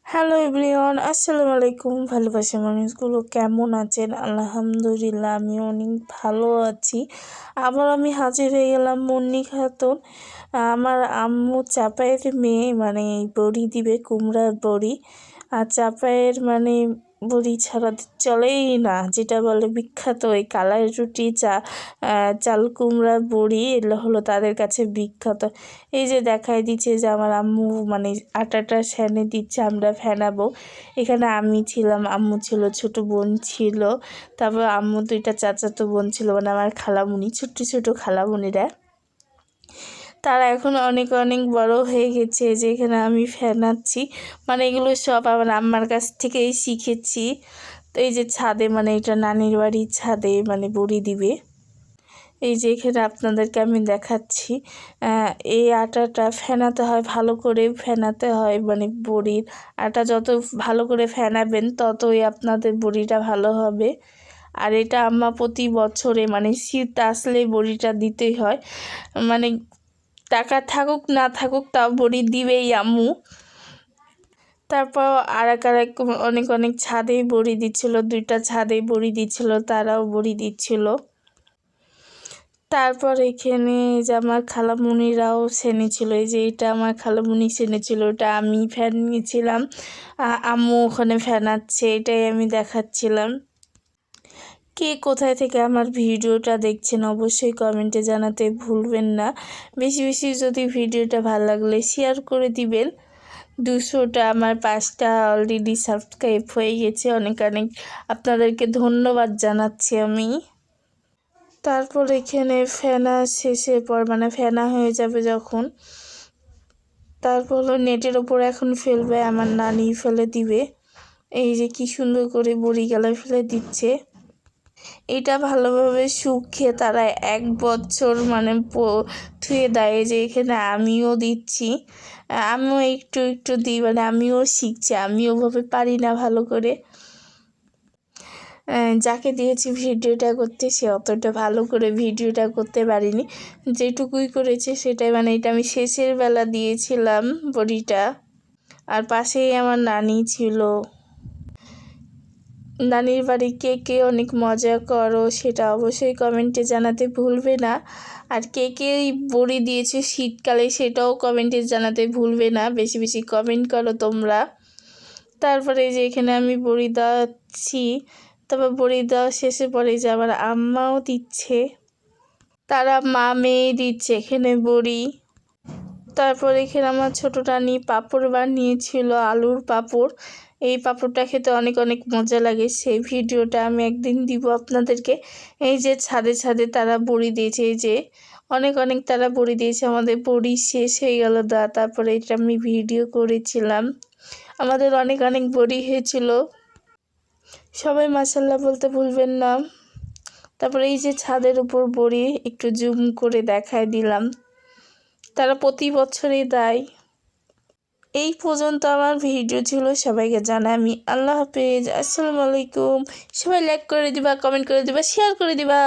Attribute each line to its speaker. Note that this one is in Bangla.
Speaker 1: হ্যালো এভরিওয়ান, আসসালামু আলাইকুম। ভালোবাসা মানুষগুলো কেমন আছেন? আলহামদুলিল্লাহ, আমি অনেক ভালো আছি। আবার আমি হাজির হয়ে গেলাম মুন্নি খাতুন। আমার আম্মু চাপায়ের মেয়ে, মানে এই বড়ি দিবে, কুমড়ার বড়ি। আর চাপায়ের মানে বড়ি ছাড়া চলেই না, যেটা বলে বিখ্যাত এই কালাই রুটি, চাল কুমড়ার বড়ি, এগুলো হলো তাদের কাছে বিখ্যাত। এই যে দেখাই দিচ্ছে যে আমার আম্মু মানে আটাটা সেনে দিচ্ছে, আমরা ফেনাবো। এখানে আমি ছিলাম, আম্মু ছিল, ছোট বোন ছিল, তারপর আম্মু দুইটা চাচাতো বোন ছিল, মানে আমার খালামুনি, ছোট্ট ছোট খালামুনিরা। তারা এখন অনেক অনেক বড় হয়ে গেছে। যে এখানে আমি ফেনাচ্ছি, মানে এগুলো সব আমার আম্মার কাছ থেকেই শিখেছি। তো এই যে ছাদে, মানে এটা নানির বাড়ির ছাদে মানে বড়ি দিবে। এই যে এখানে আপনাদেরকে আমি দেখাচ্ছি, এই আটাটা ফেনাতে হয়, ভালো করে ফেনাতে হয়, মানে বড়ির আটা যত ভালো করে ফেনাবেন ততই আপনাদের বড়িটা ভালো হবে। আর এটা আম্মা প্রতি বছরে মানে শীত আসলে বড়িটা দিতেই হয়, মানে টাকা থাকুক না থাকুক তাও বড়ি দিবেই আম্মু। তারপর আর এক অনেক অনেক ছাদেই বড়ি দিচ্ছিল, দুইটা ছাদেই বড়ি দিচ্ছিল, তারাও বড়ি দিচ্ছিল। তারপর এখানে যে আমার খালামুনিরাও সেনেছিল, এই যে এটা আমার খালামুনি সেনেছিল, ওটা আমি ফ্যান নিয়েছিলাম, আম্মু ওখানে ফ্যানাচ্ছে, এটাই আমি দেখাচ্ছিলাম। কে কোথায় থেকে আমার ভিডিওটা দেখছেন অবশ্যই কমেন্টে জানাতে ভুলবেন না। বেশি বেশি যদি ভিডিওটা ভালো লাগলে শেয়ার করে দিবেন। 200টা, আমার 5টা অলরেডি সাবস্ক্রাইব হয়ে গেছে, অনেক অনেক আপনাদেরকে ধন্যবাদ জানাচ্ছি আমি। তারপর এখানে ফেনা শেষের পর, মানে ফেনা হয়ে যাবে যখন, তারপর নেটের ওপর এখন ফেলবে, আমার নানি ফেলে দিবে। এই যে কি সুন্দর করে বড়ি গেলে ফেলে দিচ্ছে। এটা ভালোভাবে শুকিয়ে তারা 1 বছর মানে থুয়ে দেয়। যে এখানে আমিও দিচ্ছি, আমিও একটু একটু দিই, মানে আমিও শিখছি, আমি ওভাবে পারি না ভালো করে। যাকে দিয়েছি ভিডিওটা করতে, সে অতটা ভালো করে ভিডিওটা করতে পারিনি, যেটুকুই করেছে সেটাই, মানে এটা আমি শেষের বেলা দিয়েছিলাম বড়িটা। আর পাশেই আমার নানি ছিল। নানির বাড়ি কে কে অনেক মজা করো সেটা অবশ্যই কমেন্টে জানাতে ভুলবে না। আর কে কে বড়ি দিয়েছে শীতকালে সেটাও কমেন্টে জানাতে ভুলবে না, বেশি বেশি কমেন্ট করো তোমরা। তারপরে যে এখানে আমি বড়ি দেওয়াচ্ছি, তারপর বড়ি দেওয়া শেষে পরে যে আমার আম্মাও দিচ্ছে, তারা মা মেয়ে দিচ্ছে এখানে বড়ি। তারপর এখানে আমার ছোটো রানী পাঁপড় বানিয়েছিল, আলুর পাঁপড়। এই পাঁপড়টা খেতে অনেক অনেক মজা লাগে, সেই ভিডিওটা আমি একদিন দিব আপনাদেরকে। এই যে ছাদে ছাদে তারা বড়ি দিয়েছে, এই যে অনেক অনেক তারা বড়ি দিয়েছে, আমাদের বড়ি শেষ হয়ে গেল তারপরে এটা আমি ভিডিও করেছিলাম, আমাদের অনেক অনেক বড়ি হয়েছিল। সবাই মাশাল্লাহ বলতে ভুলবেন না। তারপরে এই যে ছাদের উপর বড়ি একটু জুম করে দেখায় দিলাম, তারা প্রতি বছরই দেয়। এই পর্যন্ত আমার ভিডিও ছিল, সবাইকে জানাই আমি আল্লাহ হাফেজ, আসসালামু আলাইকুম। সবাই লাইক করে দিবা, কমেন্ট করে দিবা, শেয়ার করে দিবা।